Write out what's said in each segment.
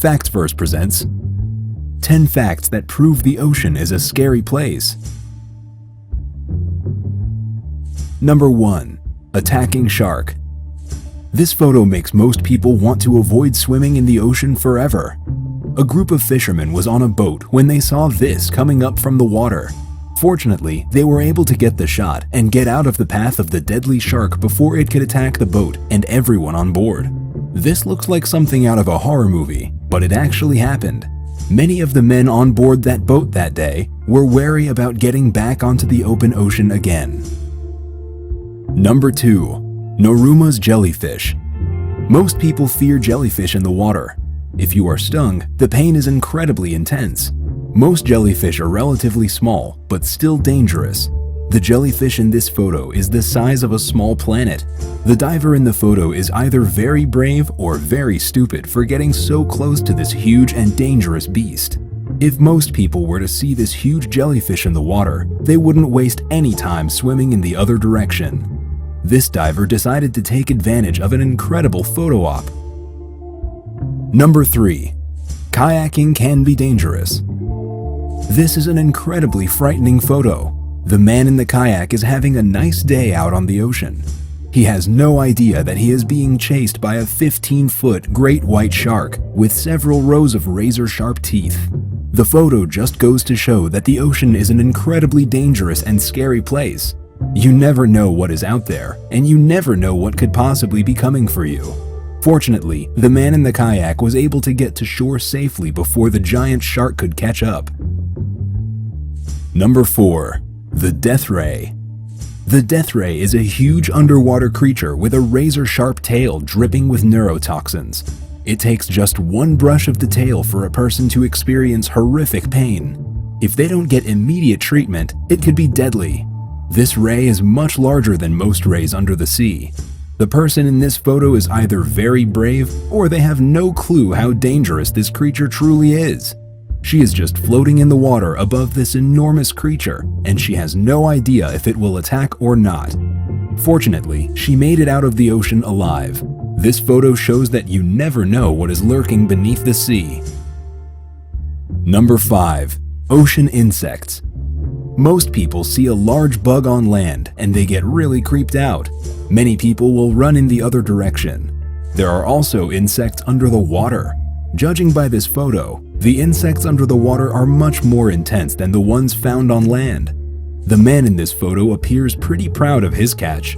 Facts Verse presents 10 facts that prove the ocean is a scary place. Number 1. Attacking shark. This photo makes most people want to avoid swimming in the ocean forever. A group of fishermen was on a boat when they saw this coming up from the water. Fortunately, they were able to get the shot and get out of the path of the deadly shark before it could attack the boat and everyone on board. This looks like something out of a horror movie, but it actually happened. Many of the men on board that boat that day were wary about getting back onto the open ocean again. Number 2. NOMURA'S jellyfish. Most people fear jellyfish in the water. If you are stung, the pain is incredibly intense. Most jellyfish are relatively small, but still dangerous. The jellyfish in this photo is the size of a small planet. The diver in the photo is either very brave or very stupid for getting so close to this huge and dangerous beast. If most people were to see this huge jellyfish in the water, they wouldn't waste any time swimming in the other direction. This diver decided to take advantage of an incredible photo op. Number 3. Kayaking can be dangerous. This is an incredibly frightening photo. The man in the kayak is having a nice day out on the ocean. He has no idea that he is being chased by a 15-foot great white shark with several rows of razor-sharp teeth. The photo just goes to show that the ocean is an incredibly dangerous and scary place. You never know what is out there, and you never know what could possibly be coming for you. Fortunately, the man in the kayak was able to get to shore safely before the giant shark could catch up. Number 4. The death ray. The death ray is a huge underwater creature with a razor-sharp tail dripping with neurotoxins. It takes just one brush of the tail for a person to experience horrific pain. If they don't get immediate treatment, it could be deadly. This ray is much larger than most rays under the sea. The person in this photo is either very brave or they have no clue how dangerous this creature truly is. She is just floating in the water above this enormous creature, and she has no idea if it will attack or not. Fortunately, she made it out of the ocean alive. This photo shows that you never know what is lurking beneath the sea. Number 5. Ocean insects. Most people see a large bug on land and they get really creeped out. Many people will run in the other direction. There are also insects under the water. Judging by this photo, the insects under the water are much more intense than the ones found on land. The man in this photo appears pretty proud of his catch.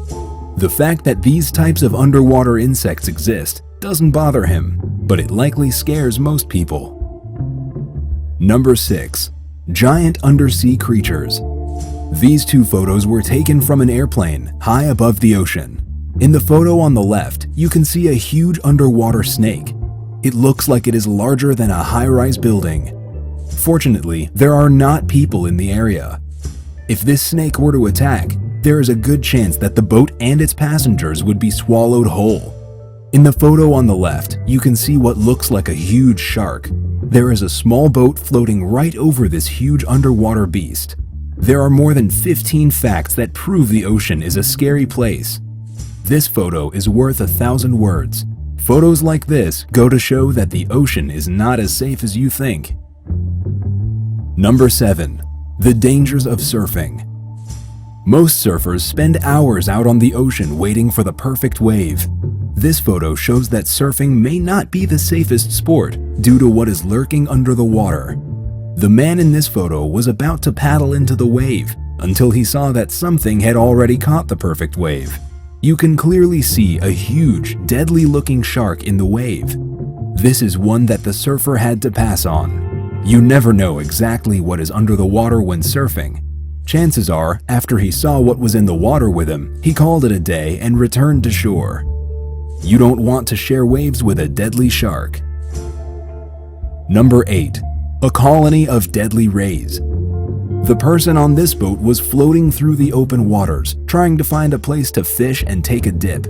The fact that these types of underwater insects exist doesn't bother him, but it likely scares most people. Number 6. Giant undersea creatures. These two photos were taken from an airplane high above the ocean. In the photo on the left, you can see a huge underwater snake. It looks like it is larger than a high-rise building. Fortunately, there are not people in the area. If this snake were to attack, there is a good chance that the boat and its passengers would be swallowed whole. In the photo on the left, you can see what looks like a huge shark. There is a small boat floating right over this huge underwater beast. There are more than 15 facts that prove the ocean is a scary place. This photo is worth 1,000 words. Photos like this go to show that the ocean is not as safe as you think. Number 7. The dangers of surfing. Most surfers spend hours out on the ocean waiting for the perfect wave. This photo shows that surfing may not be the safest sport due to what is lurking under the water. The man in this photo was about to paddle into the wave until he saw that something had already caught the perfect wave. You can clearly see a huge, deadly-looking shark in the wave. This is one that the surfer had to pass on. You never know exactly what is under the water when surfing. Chances are, after he saw what was in the water with him, he called it a day and returned to shore. You don't want to share waves with a deadly shark. Number 8. A colony of deadly rays. The person on this boat was floating through the open waters, trying to find a place to fish and take a dip.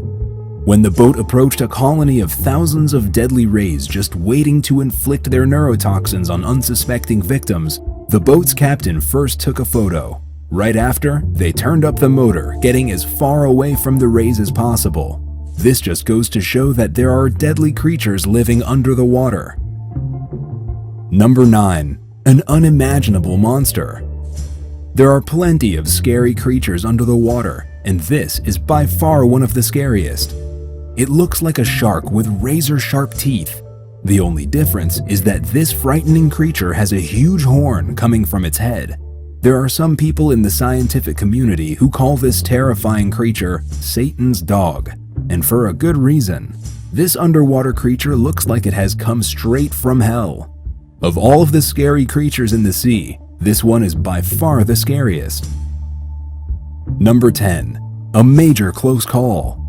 When the boat approached a colony of thousands of deadly rays just waiting to inflict their neurotoxins on unsuspecting victims, the boat's captain first took a photo. Right after, they turned up the motor, getting as far away from the rays as possible. This just goes to show that there are deadly creatures living under the water. Number 9. An unimaginable monster. There are plenty of scary creatures under the water, and this is by far one of the scariest. It looks like a shark with razor-sharp teeth. The only difference is that this frightening creature has a huge horn coming from its head. There are some people in the scientific community who call this terrifying creature Satan's dog, and for a good reason. This underwater creature looks like it has come straight from hell. Of all of the scary creatures in the sea, this one is by far the scariest. Number 10. A major close call.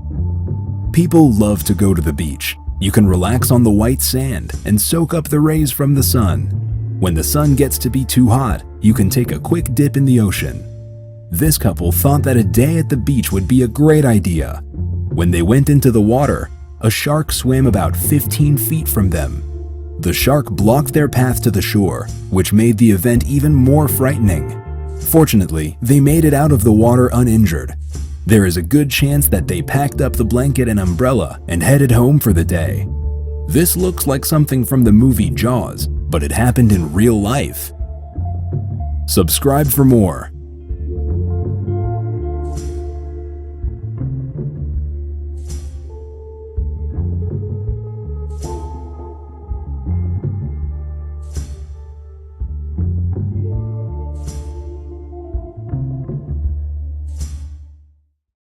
People love to go to the beach. You can relax on the white sand and soak up the rays from the sun. When the sun gets to be too hot, you can take a quick dip in the ocean. This couple thought that a day at the beach would be a great idea. When they went into the water, a shark swam about 15 feet from them. The shark blocked their path to the shore, which made the event even more frightening. Fortunately, they made it out of the water uninjured. There is a good chance that they packed up the blanket and umbrella and headed home for the day. This looks like something from the movie Jaws, but it happened in real life. Subscribe for more.